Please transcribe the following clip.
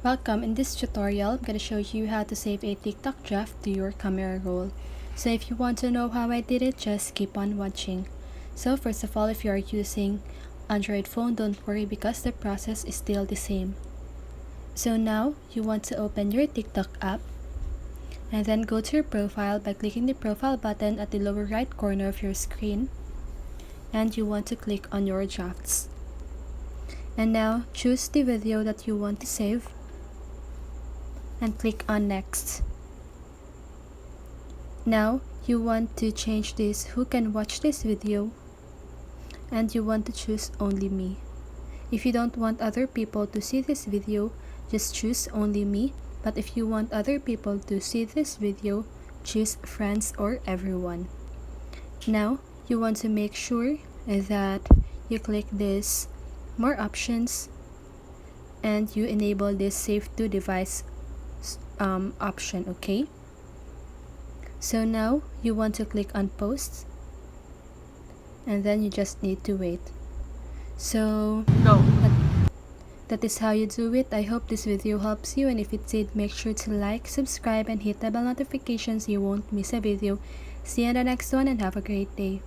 Welcome. In this tutorial, I'm going to show you how to save a TikTok draft to your camera roll. So if you want to know how I did it, just keep on watching. So first of all, if you are using Android phone, don't worry because the process is still the same. So now, you want to open your TikTok app and then go to your profile by clicking the profile button at the lower right corner of your screen, and you want to click on your drafts. And now, choose the video that you want to save and click on next. Now you want to change this who can watch this video, and you want to choose only me. If you don't want other people to see this video, just choose only me, but if you want other people to see this video, choose friends or everyone. Now you want to make sure that you click this more options and you enable this save to device option. Okay, so now you want to click on posts and then you just need to wait. So that is how you do it. I hope this video helps you, and if it did, make sure to like, subscribe, and hit the bell notifications so you won't miss a video. See you in the next one and have a great day.